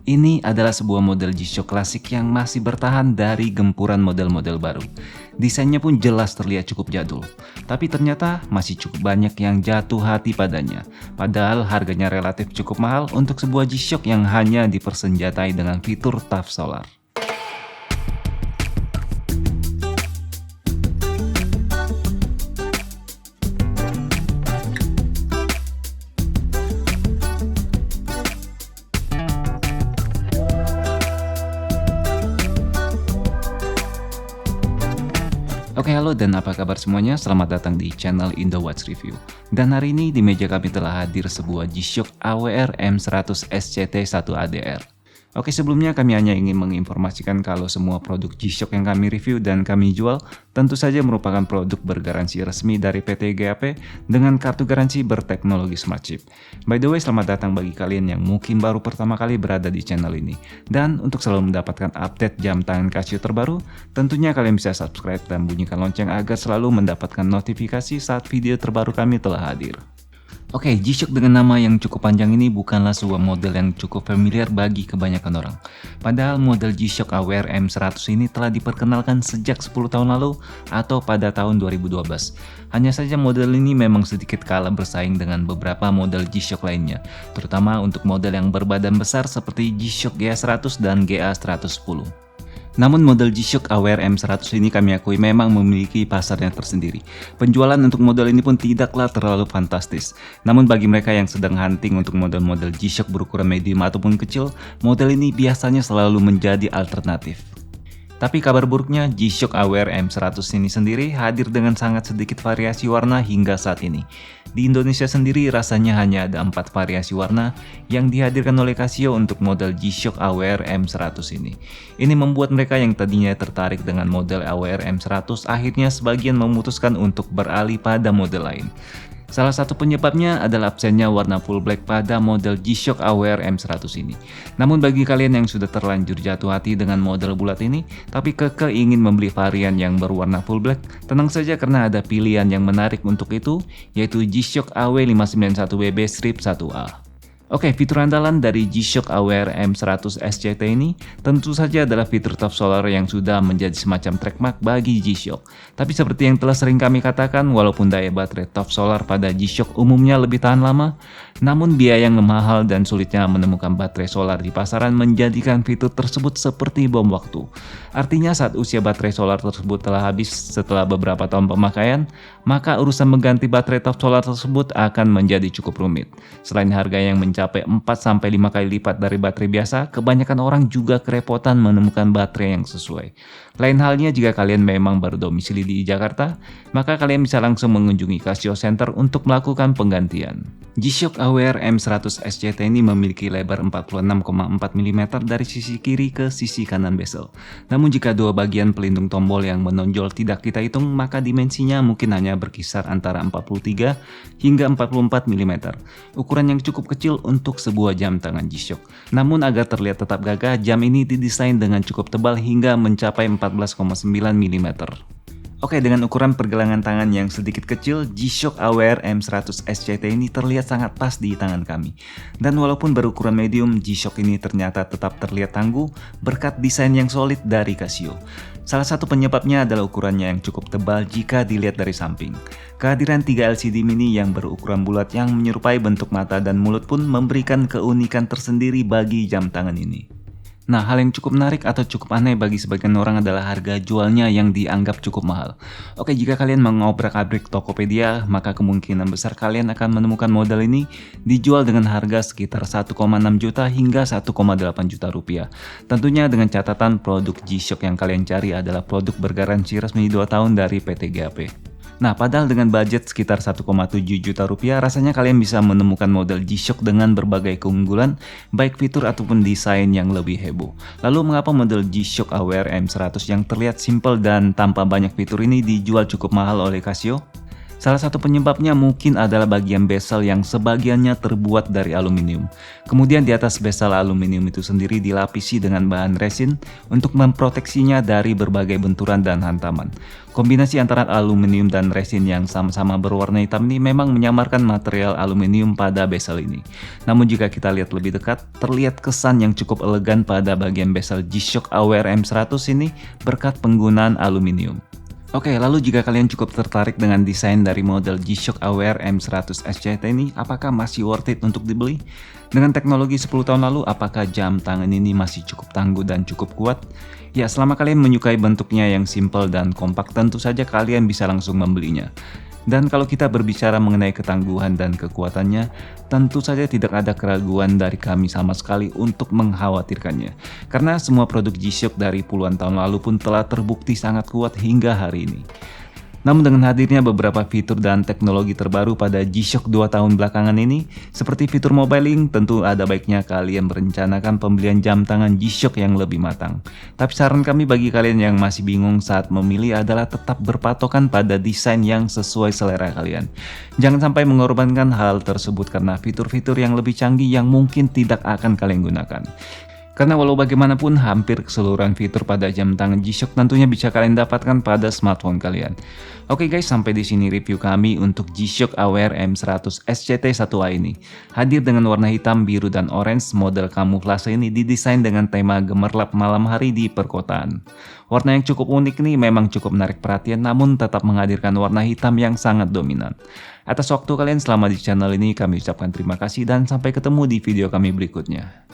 Ini adalah sebuah model G-Shock klasik yang masih bertahan dari gempuran model-model baru. Desainnya pun jelas terlihat cukup jadul, tapi ternyata masih cukup banyak yang jatuh hati padanya. Padahal harganya relatif cukup mahal untuk sebuah G-Shock yang hanya dipersenjatai dengan fitur TAF Solar. Oke, halo dan apa kabar semuanya? Selamat datang di channel Indowatch Review. Dan hari ini di meja kami telah hadir sebuah G-Shock AWR M100 SCT 1 ADR. Oke, sebelumnya kami hanya ingin menginformasikan kalau semua produk G-Shock yang kami review dan kami jual tentu saja merupakan produk bergaransi resmi dari PT GAP dengan kartu garansi berteknologi Smart Chip. By the way, selamat datang bagi kalian yang mungkin baru pertama kali berada di channel ini. Dan untuk selalu mendapatkan update jam tangan Casio terbaru, tentunya kalian bisa subscribe dan bunyikan lonceng agar selalu mendapatkan notifikasi saat video terbaru kami telah hadir. Oke, G-Shock dengan nama yang cukup panjang ini bukanlah sebuah model yang cukup familiar bagi kebanyakan orang. Padahal model G-Shock AWR M100 ini telah diperkenalkan sejak 10 tahun lalu atau pada tahun 2012. Hanya saja model ini memang sedikit kalah bersaing dengan beberapa model G-Shock lainnya, terutama untuk model yang berbadan besar seperti G-Shock GA100 dan GA110. Namun model G-Shock AWR M100 ini kami akui memang memiliki pasarnya tersendiri. Penjualan untuk model ini pun tidaklah terlalu fantastis. Namun bagi mereka yang sedang hunting untuk model-model G-Shock berukuran medium ataupun kecil, model ini biasanya selalu menjadi alternatif. Tapi kabar buruknya, G-Shock AWR M100 ini sendiri hadir dengan sangat sedikit variasi warna hingga saat ini. Di Indonesia sendiri rasanya hanya ada 4 variasi warna yang dihadirkan oleh Casio untuk model G-Shock AWR M100 ini. Ini membuat mereka yang tadinya tertarik dengan model AWR M100 akhirnya sebagian memutuskan untuk beralih pada model lain. Salah satu penyebabnya adalah absennya warna full black pada model G-Shock AWR M100 ini. Namun bagi kalian yang sudah terlanjur jatuh hati dengan model bulat ini, tapi kekeh ingin membeli varian yang berwarna full black, tenang saja karena ada pilihan yang menarik untuk itu, yaitu G-Shock AW591WB Strip 1A. Oke, fitur andalan dari G-Shock AWR M100 SCT ini tentu saja adalah fitur TAF Solar yang sudah menjadi semacam trademark bagi G-Shock. Tapi seperti yang telah sering kami katakan, walaupun daya baterai TAF Solar pada G-Shock umumnya lebih tahan lama, namun biaya yang mahal dan sulitnya menemukan baterai solar di pasaran menjadikan fitur tersebut seperti bom waktu. Artinya saat usia baterai solar tersebut telah habis setelah beberapa tahun pemakaian, maka urusan mengganti baterai TAF Solar tersebut akan menjadi cukup rumit. Selain harga yang mencapai 4-5 kali lipat dari baterai biasa, kebanyakan orang juga kerepotan menemukan baterai yang sesuai. Lain halnya jika kalian memang baru domisili di Jakarta, maka kalian bisa langsung mengunjungi Casio Center untuk melakukan penggantian. G-Shock AWR M100 SCT ini memiliki lebar 46,4 mm dari sisi kiri ke sisi kanan bezel. Namun jika dua bagian pelindung tombol yang menonjol tidak kita hitung, maka dimensinya mungkin hanya berkisar antara 43 hingga 44 mm. Ukuran yang cukup kecil untuk sebuah jam tangan G-Shock. Namun agar terlihat tetap gagah, jam ini didesain dengan cukup tebal hingga mencapai 14,9 mm. Oke, dengan ukuran pergelangan tangan yang sedikit kecil, G-Shock AWR M100 SCT ini terlihat sangat pas di tangan kami. Dan walaupun berukuran medium, G-Shock ini ternyata tetap terlihat tangguh berkat desain yang solid dari Casio. Salah satu penyebabnya adalah ukurannya yang cukup tebal jika dilihat dari samping. Kehadiran 3 LCD mini yang berukuran bulat yang menyerupai bentuk mata dan mulut pun memberikan keunikan tersendiri bagi jam tangan ini. Nah, hal yang cukup menarik atau cukup aneh bagi sebagian orang adalah harga jualnya yang dianggap cukup mahal. Oke, jika kalian mengobrak-abrik Tokopedia, maka kemungkinan besar kalian akan menemukan model ini dijual dengan harga sekitar 1,6 juta hingga 1,8 juta rupiah. Tentunya dengan catatan produk G-Shock yang kalian cari adalah produk bergaransi resmi 2 tahun dari PT GAP. Nah, padahal dengan budget sekitar 1,7 juta rupiah, rasanya kalian bisa menemukan model G-Shock dengan berbagai keunggulan, baik fitur ataupun desain yang lebih heboh. Lalu mengapa model G-Shock AWR M100 yang terlihat simpel dan tanpa banyak fitur ini dijual cukup mahal oleh Casio? Salah satu penyebabnya mungkin adalah bagian bezel yang sebagiannya terbuat dari aluminium. Kemudian di atas bezel aluminium itu sendiri dilapisi dengan bahan resin untuk memproteksinya dari berbagai benturan dan hantaman. Kombinasi antara aluminium dan resin yang sama-sama berwarna hitam ini memang menyamarkan material aluminium pada bezel ini. Namun jika kita lihat lebih dekat, terlihat kesan yang cukup elegan pada bagian bezel G-Shock Aware M100 ini berkat penggunaan aluminium. Oke, lalu jika kalian cukup tertarik dengan desain dari model G-Shock Aware M100 SCT ini, apakah masih worth it untuk dibeli? Dengan teknologi 10 tahun lalu, apakah jam tangan ini masih cukup tangguh dan cukup kuat? Ya, selama kalian menyukai bentuknya yang simple dan kompak, tentu saja kalian bisa langsung membelinya. Dan kalau kita berbicara mengenai ketangguhan dan kekuatannya, tentu saja tidak ada keraguan dari kami sama sekali untuk mengkhawatirkannya. Karena semua produk G-Shock dari puluhan tahun lalu pun telah terbukti sangat kuat hingga hari ini. Namun dengan hadirnya beberapa fitur dan teknologi terbaru pada G-Shock 2 tahun belakangan ini, seperti fitur mobile link, tentu ada baiknya kalian merencanakan pembelian jam tangan G-Shock yang lebih matang. Tapi saran kami bagi kalian yang masih bingung saat memilih adalah tetap berpatokan pada desain yang sesuai selera kalian. Jangan sampai mengorbankan hal tersebut karena fitur-fitur yang lebih canggih yang mungkin tidak akan kalian gunakan. Karena walau bagaimanapun hampir keseluruhan fitur pada jam tangan G-Shock tentunya bisa kalian dapatkan pada smartphone kalian. Oke guys, sampai di sini review kami untuk G-Shock Aware M100 SCT1A ini. Hadir dengan warna hitam, biru, dan orange, model kamuflase ini didesain dengan tema gemerlap malam hari di perkotaan. Warna yang cukup unik ini memang cukup menarik perhatian namun tetap menghadirkan warna hitam yang sangat dominan. Atas waktu kalian selama di channel ini kami ucapkan terima kasih dan sampai ketemu di video kami berikutnya.